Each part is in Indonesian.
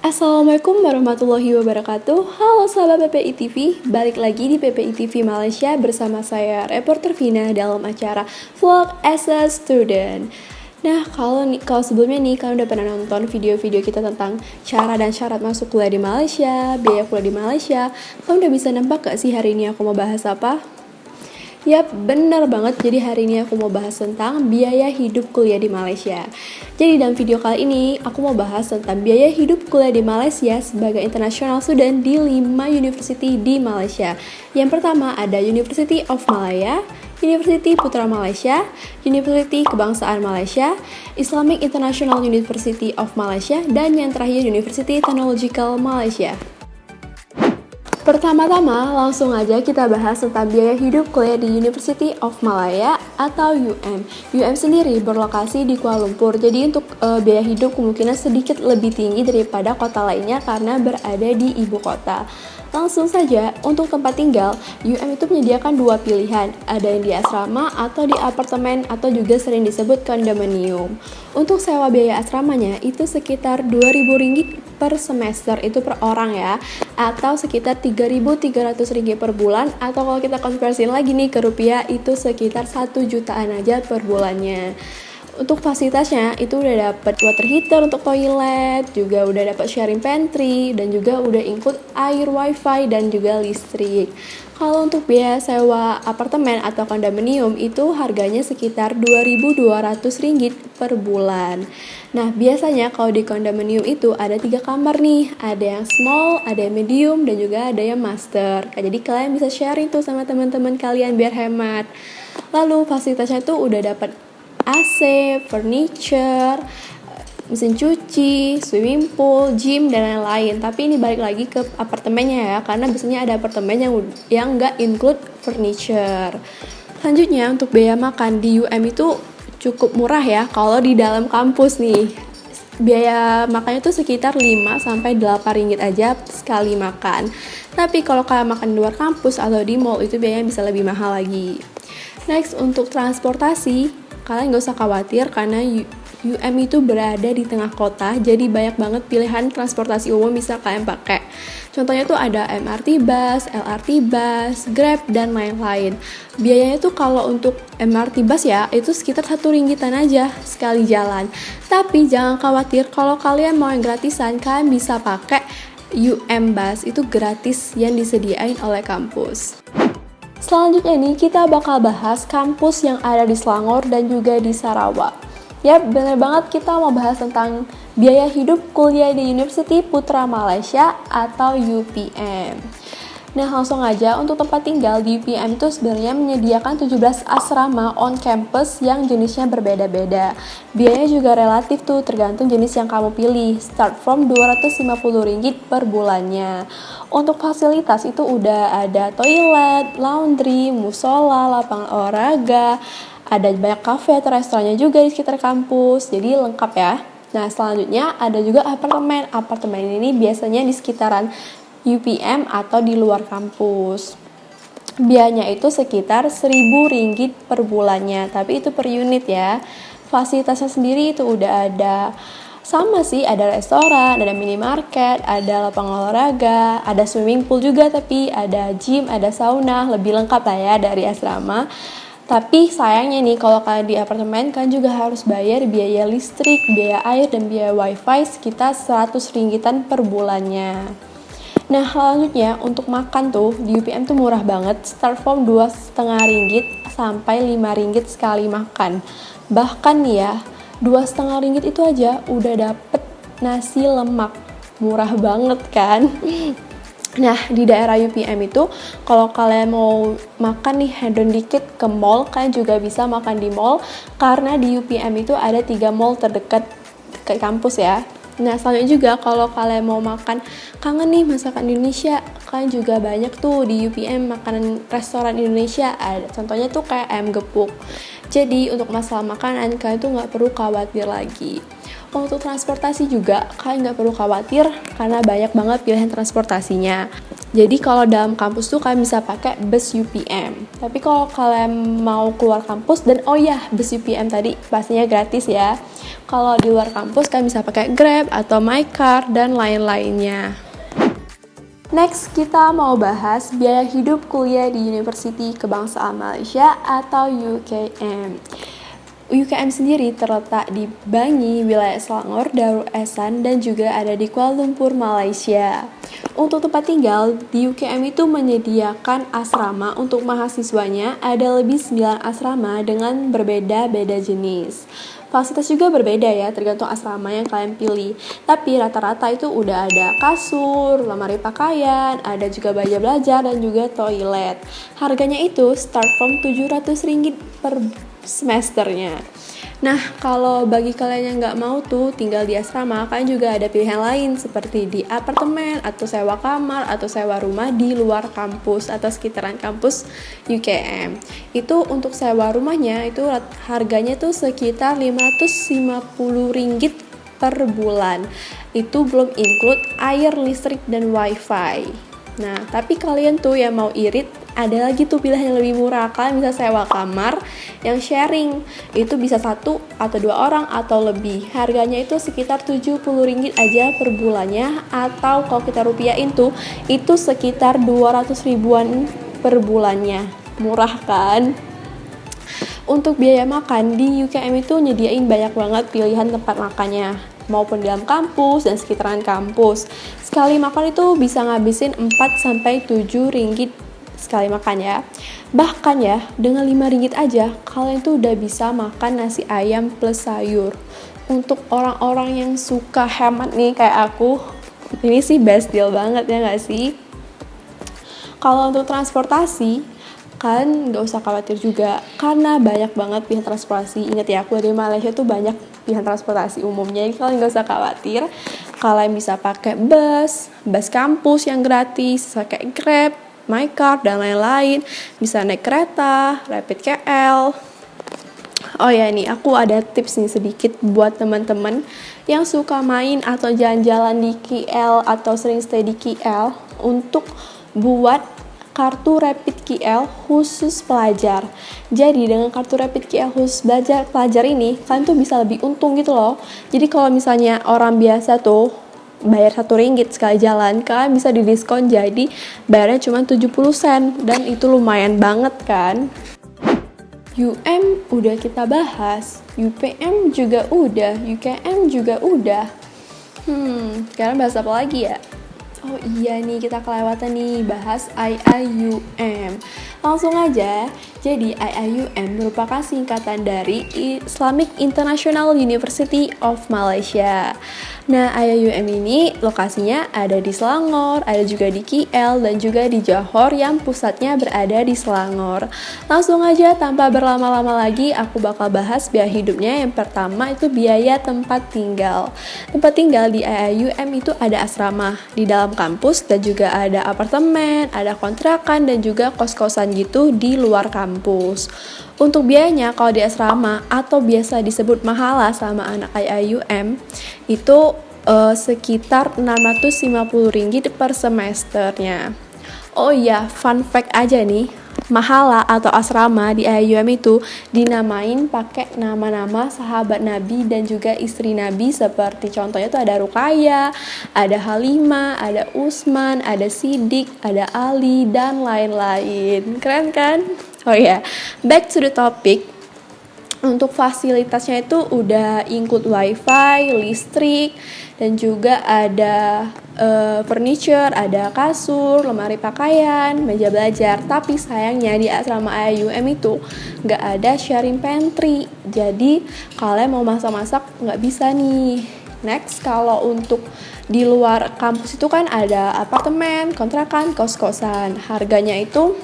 Assalamualaikum warahmatullahi wabarakatuh. Halo sahabat PPI TV, balik lagi di PPI TV Malaysia bersama saya reporter Vina dalam acara Vlog as a Student. Nah, kalau sebelumnya nih kalian udah pernah nonton video-video kita tentang cara dan syarat masuk kuliah di Malaysia, biaya kuliah di Malaysia, kalian udah bisa nebak gak sih hari ini aku mau bahas apa? Yap, benar banget. Jadi hari ini aku mau bahas tentang biaya hidup kuliah di Malaysia. Jadi dalam video kali ini, aku mau bahas tentang biaya hidup kuliah di Malaysia sebagai international student di 5 university di Malaysia. Yang pertama ada University of Malaya, University Putra Malaysia, University Kebangsaan Malaysia, Islamic International University of Malaysia, dan yang terakhir University Technological Malaysia. Pertama-tama, langsung aja kita bahas tentang biaya hidup kuliah di University of Malaya atau UM. UM sendiri berlokasi di Kuala Lumpur, jadi untuk biaya hidup kemungkinan sedikit lebih tinggi daripada kota lainnya karena berada di ibu kota. Langsung saja, untuk tempat tinggal, UM itu menyediakan dua pilihan, ada yang di asrama atau di apartemen atau juga sering disebut kondominium. Untuk sewa biaya asramanya itu sekitar Rp2.000 per semester, itu per orang ya, atau sekitar Rp3.300 per bulan, atau kalau kita konversiin lagi nih ke rupiah itu sekitar 1 jutaan aja per bulannya. Untuk fasilitasnya itu udah dapat water heater untuk toilet, juga udah dapat sharing pantry, dan juga udah include air, wifi, dan juga listrik. Kalau untuk biaya sewa apartemen atau kondominium itu harganya sekitar Rp2.200 per bulan. Nah, biasanya kalau di kondominium itu ada 3 kamar nih, ada yang small, ada yang medium, dan juga ada yang master. Jadi kalian bisa sharing tuh sama teman-teman kalian biar hemat. Lalu fasilitasnya tuh udah dapat AC, furniture, mesin cuci, swimming pool, gym, dan lain-lain. Tapi ini balik lagi ke apartemennya ya, karena biasanya ada apartemen yang nggak include furniture. Selanjutnya untuk biaya makan di UM itu cukup murah ya. Kalau di dalam kampus nih, biaya makannya tuh sekitar 5-8 ringgit aja sekali makan. Tapi kalau kalian makan di luar kampus atau di mall itu biayanya bisa lebih mahal lagi. Next, untuk transportasi, kalian gak usah khawatir karena UM itu berada di tengah kota, jadi banyak banget pilihan transportasi umum bisa kalian pakai. Contohnya tuh ada MRT bus, LRT bus, Grab, dan lain-lain. Biayanya tuh kalau untuk MRT bus ya, itu sekitar Rp1 aja sekali jalan. Tapi jangan khawatir, kalau kalian mau yang gratisan, kalian bisa pakai UM bus, itu gratis yang disediain oleh kampus. Selanjutnya nih, kita bakal bahas kampus yang ada di Selangor dan juga di Sarawak. Yap, bener banget kita mau bahas tentang biaya hidup kuliah di University Putra Malaysia atau UPM. Nah, langsung aja untuk tempat tinggal di UPM itu sebenarnya menyediakan 17 asrama on campus yang jenisnya berbeda-beda. Biayanya juga relatif tuh, tergantung jenis yang kamu pilih. Start from Rp250 per bulannya. Untuk fasilitas itu udah ada toilet, laundry, musola, lapangan olahraga, ada banyak kafe atau restorannya juga di sekitar kampus, jadi lengkap ya. Nah, selanjutnya ada juga apartemen. Apartemen ini biasanya di sekitaran UPM atau di luar kampus. Biayanya itu sekitar Rp1.000 per bulannya, tapi itu per unit ya. Fasilitasnya sendiri itu udah ada sama sih, ada restoran, ada minimarket, ada lapangan olahraga, ada swimming pool juga, tapi ada gym, ada sauna, lebih lengkap lah ya dari asrama. Tapi sayangnya nih, kalau kalian di apartemen kan juga harus bayar biaya listrik, biaya air, dan biaya wifi sekitar Rp100 per bulannya. Nah, selanjutnya untuk makan tuh di UPM tuh murah banget, start from Rp2,5 sampai Rp5 sekali makan. Bahkan nih ya, Rp2,5 itu aja udah dapet nasi lemak, murah banget kan? Nah, di daerah UPM itu kalau kalian mau makan nih hedon dikit ke mall, kalian juga bisa makan di mall karena di UPM itu ada 3 mall terdekat ke kampus ya. Nah, selanjutnya juga kalau kalian mau makan kangen nih masakan Indonesia, kalian juga banyak tuh di UPM makanan restoran Indonesia. Ada contohnya tuh kayak ayam gepuk. Jadi untuk masalah makanan kalian tuh nggak perlu khawatir lagi. Untuk transportasi juga kalian nggak perlu khawatir karena banyak banget pilihan transportasinya. Jadi kalau dalam kampus tuh kalian bisa pakai bus UPM. Tapi kalau kalian mau keluar kampus, dan oh ya, bus UPM tadi pastinya gratis ya. Kalau di luar kampus kalian bisa pakai Grab atau MyCar dan lain-lainnya. Next, kita mau bahas biaya hidup kuliah di University Kebangsaan Malaysia atau UKM. UKM sendiri terletak di Bangi, wilayah Selangor, Darul Ehsan, dan juga ada di Kuala Lumpur, Malaysia. Untuk tempat tinggal, di UKM itu menyediakan asrama untuk mahasiswanya, ada lebih 9 asrama dengan berbeda-beda jenis. Fasilitas juga berbeda ya, tergantung asrama yang kalian pilih. Tapi rata-rata itu udah ada kasur, lemari pakaian, ada juga meja belajar, dan juga toilet. Harganya itu start from Rp700 per semesternya. Nah, kalau bagi kalian yang nggak mau tuh tinggal di asrama, kalian juga ada pilihan lain seperti di apartemen, atau sewa kamar, atau sewa rumah di luar kampus atau sekitaran kampus UKM. Itu untuk sewa rumahnya itu harganya tuh sekitar Rp550 per bulan. Itu belum include air, listrik, dan wifi. Nah, tapi kalian tuh yang mau irit, ada lagi tuh pilihan yang lebih murah. Kalian bisa sewa kamar yang sharing. Itu bisa 1 atau 2 orang atau lebih. Harganya itu sekitar Rp70 aja per bulannya. Atau kalau kita rupiahin tuh, itu sekitar 200 ribuan per bulannya. Murah kan? Untuk biaya makan, di UKM itu nyediain banyak banget pilihan tempat makannya, maupun di dalam kampus dan sekitaran kampus. Sekali makan itu bisa ngabisin 4-7 ringgit sekali makan ya. Bahkan ya, dengan 5 ringgit aja, kalian tuh udah bisa makan nasi ayam plus sayur. Untuk orang-orang yang suka hemat nih kayak aku, ini sih best deal banget ya nggak sih? Kalau untuk transportasi, kalian nggak usah khawatir juga, karena banyak banget pilihan transportasi. Ingat ya, aku dari Malaysia tuh banyak pilihan transportasi umumnya, jadi kalian nggak usah khawatir. Kalian bisa pakai bus kampus yang gratis, pakai Grab, MyCar, dan lain-lain. Bisa naik kereta, Rapid KL. Oh ya nih, aku ada tips nih sedikit buat teman-teman yang suka main atau jalan-jalan di KL atau sering stay di KL untuk buat kartu Rapid KL khusus pelajar. Jadi dengan kartu Rapid KL khusus pelajar ini, kalian tuh bisa lebih untung gitu loh. Jadi kalau misalnya orang biasa tuh bayar Rp1 sekali jalan, kalian bisa didiskon jadi bayarnya cuma 70 sen, dan itu lumayan banget kan. UM udah kita bahas, UPM juga udah, UKM juga udah. Sekarang bahas apa lagi ya? Oh iya nih, kita kelewatan nih bahas IIUM. Langsung aja, jadi IIUM merupakan singkatan dari Islamic International University of Malaysia. Nah, IIUM ini lokasinya ada di Selangor, ada juga di KL, dan juga di Johor yang pusatnya berada di Selangor. Langsung aja tanpa berlama-lama lagi, aku bakal bahas biaya hidupnya. Yang pertama itu biaya tempat tinggal. Tempat tinggal di IIUM itu ada asrama di dalam kampus, dan juga ada apartemen, ada kontrakan, dan juga kos-kosan gitu di luar kampus. Untuk biayanya kalau di asrama atau biasa disebut mahala sama anak IIUM itu sekitar Rp650 per semesternya. Oh iya, fun fact aja nih, mahala atau asrama di IIUM itu dinamain pakai nama-nama sahabat Nabi dan juga istri Nabi, seperti contohnya tuh ada Ruqayyah, ada Halimah, ada Utsman, ada Siddiq, ada Ali, dan lain-lain. Keren kan? Oh ya, back to the topic. Untuk fasilitasnya itu udah include wifi, listrik, dan juga ada furniture, ada kasur, lemari pakaian, meja belajar. Tapi sayangnya di asrama IIUM itu nggak ada sharing pantry. Jadi kalian mau masak-masak nggak bisa nih. Next, kalau untuk di luar kampus itu kan ada apartemen, kontrakan, kos-kosan. Harganya itu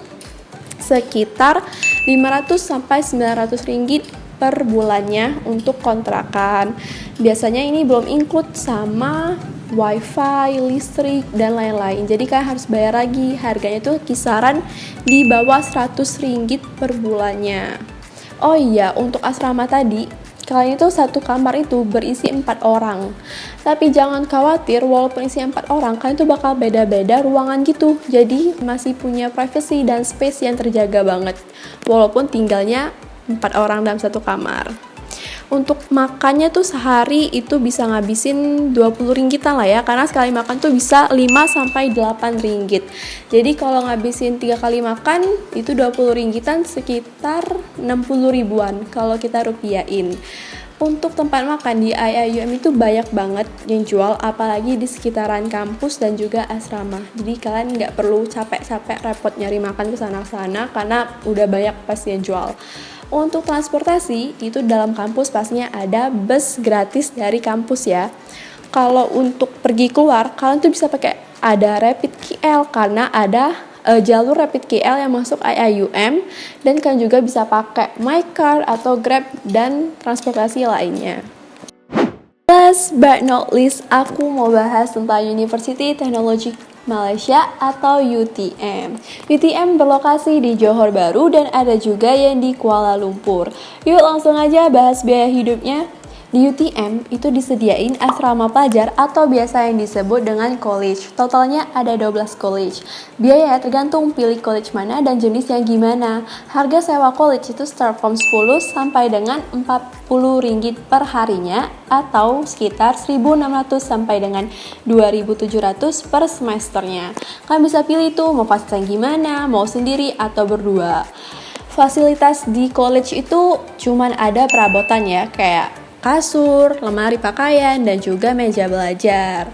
sekitar Rp500-900 per bulannya untuk kontrakan. Biasanya ini belum include sama wifi, listrik, dan lain-lain. Jadi kalian harus bayar lagi. Harganya tuh kisaran di bawah Rp100 per bulannya. Oh iya, untuk asrama tadi, kalian itu satu kamar itu berisi 4 orang. Tapi jangan khawatir, walaupun isi 4 orang, kalian tuh bakal beda-beda ruangan gitu. Jadi masih punya privacy dan space yang terjaga banget. Walaupun tinggalnya 4 orang dalam satu kamar. Untuk makannya tuh sehari itu bisa ngabisin 20 ringgitan lah ya, karena sekali makan tuh bisa 5-8 ringgit. Jadi kalau ngabisin 3 kali makan itu 20 ringgitan, sekitar 60 ribuan kalau kita rupiahin. Untuk tempat makan di IIUM itu banyak banget yang jual, apalagi di sekitaran kampus dan juga asrama. Jadi kalian nggak perlu capek-capek repot nyari makan ke sana-sana karena udah banyak pasti yang jual. Untuk transportasi, itu dalam kampus pastinya ada bus gratis dari kampus ya. Kalau untuk pergi keluar, kalian tuh bisa pakai ada Rapid KL karena ada jalur Rapid KL yang masuk IIUM, dan kalian juga bisa pakai MyCar atau Grab dan transportasi lainnya. Last but not least, aku mau bahas tentang University Technology Malaysia atau UTM. UTM berlokasi di Johor Bahru dan ada juga yang di Kuala Lumpur. Yuk langsung aja bahas biaya hidupnya. Di UTM itu disediain asrama pelajar atau biasa yang disebut dengan college. Totalnya ada 12 college. Biaya tergantung pilih college mana dan jenisnya gimana. Harga sewa college itu start from 10 sampai dengan 40 ringgit per harinya atau sekitar 1.600 sampai dengan 2.700 per semesternya. Kalian bisa pilih tuh mau fasilitas gimana, mau sendiri atau berdua. Fasilitas di college itu cuman ada perabotan ya, kayak kasur, lemari pakaian, dan juga meja belajar.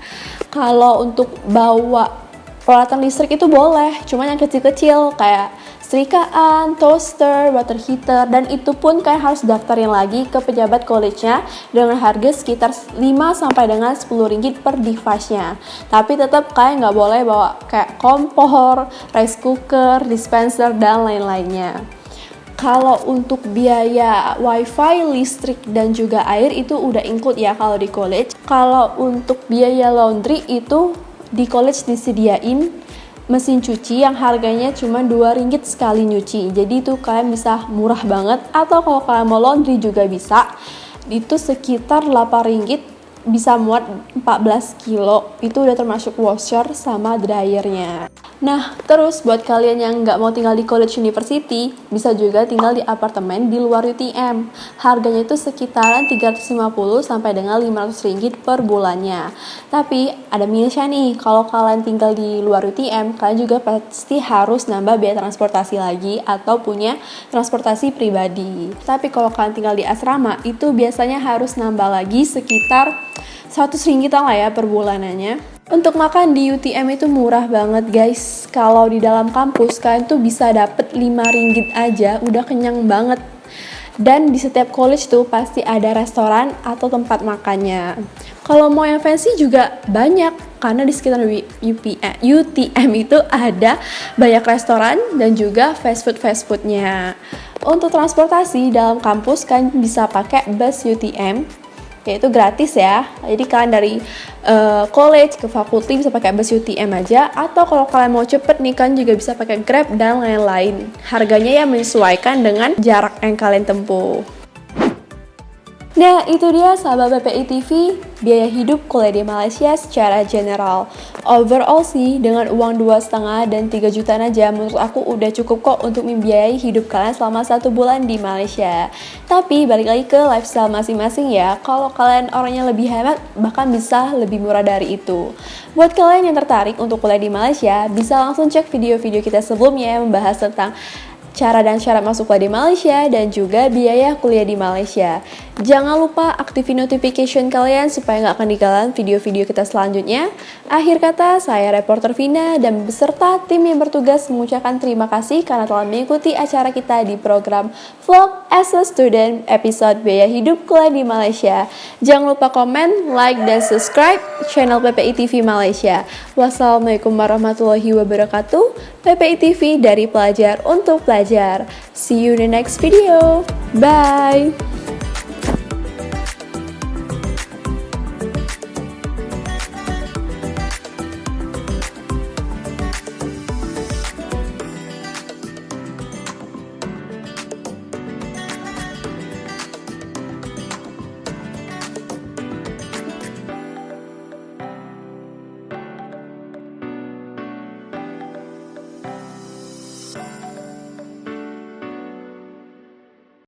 Kalau untuk bawa peralatan listrik itu boleh, cuman yang kecil-kecil kayak setrikaan, toaster, water heater, dan itu pun kayak harus daftarin lagi ke pejabat college-nya dengan harga sekitar 5 sampai dengan 10 ringgit per device-nya. Tapi tetap kayak nggak boleh bawa kayak kompor, rice cooker, dispenser, dan lain-lainnya. Kalau untuk biaya wifi, listrik, dan juga air itu udah include ya kalau di college. Kalau untuk biaya laundry itu di college disediain mesin cuci yang harganya cuma 2 ringgit sekali nyuci. Jadi itu kalian bisa murah banget. Atau kalau kalian mau laundry juga bisa. Itu sekitar 8 ringgit bisa muat 14 kilo. Itu udah termasuk washer sama dryernya. Nah, terus buat kalian yang nggak mau tinggal di college university, bisa juga tinggal di apartemen di luar UTM. Harganya itu sekitaran 350 sampai dengan 500 ringgit per bulannya. Tapi ada minusnya nih, kalau kalian tinggal di luar UTM, kalian juga pasti harus nambah biaya transportasi lagi atau punya transportasi pribadi. Tapi kalau kalian tinggal di asrama, itu biasanya harus nambah lagi sekitar 100 ringgitan lah ya per bulanannya. Untuk makan di UTM itu murah banget guys. Kalau di dalam kampus kalian tuh bisa dapet 5 ringgit aja udah kenyang banget. Dan di setiap college tuh pasti ada restoran atau tempat makannya. Kalau mau yang fancy juga banyak, karena di sekitar UTM itu ada banyak restoran dan juga fast foodnya. Untuk transportasi dalam kampus kalian bisa pakai bus UTM, yaitu gratis ya. Jadi kalian dari college ke fakulti bisa pakai bus UTM aja, atau kalau kalian mau cepet nih kan juga bisa pakai Grab dan lain-lain. Harganya ya menyesuaikan dengan jarak yang kalian tempuh. Nah, itu dia sahabat PPI TV, biaya hidup kuliah di Malaysia secara general. Overall sih, dengan uang 2,5 dan 3 jutaan aja, menurut aku udah cukup kok untuk membiayai hidup kalian selama 1 bulan di Malaysia. Tapi, balik lagi ke lifestyle masing-masing ya, kalau kalian orangnya lebih hemat, bahkan bisa lebih murah dari itu. Buat kalian yang tertarik untuk kuliah di Malaysia, bisa langsung cek video-video kita sebelumnya yang membahas tentang cara dan syarat masuk kuliah di Malaysia dan juga biaya kuliah di Malaysia. Jangan lupa aktifin notification kalian supaya nggak akan ketinggalan video-video kita selanjutnya. Akhir kata, saya reporter Vina dan beserta tim yang bertugas mengucapkan terima kasih karena telah mengikuti acara kita di program Vlog as a Student episode biaya hidup kuliah di Malaysia. Jangan lupa komen, like, dan subscribe channel PPI TV Malaysia. Wassalamualaikum warahmatullahi wabarakatuh. PPI TV dari pelajar untuk pelajar. See you in the next video. Bye!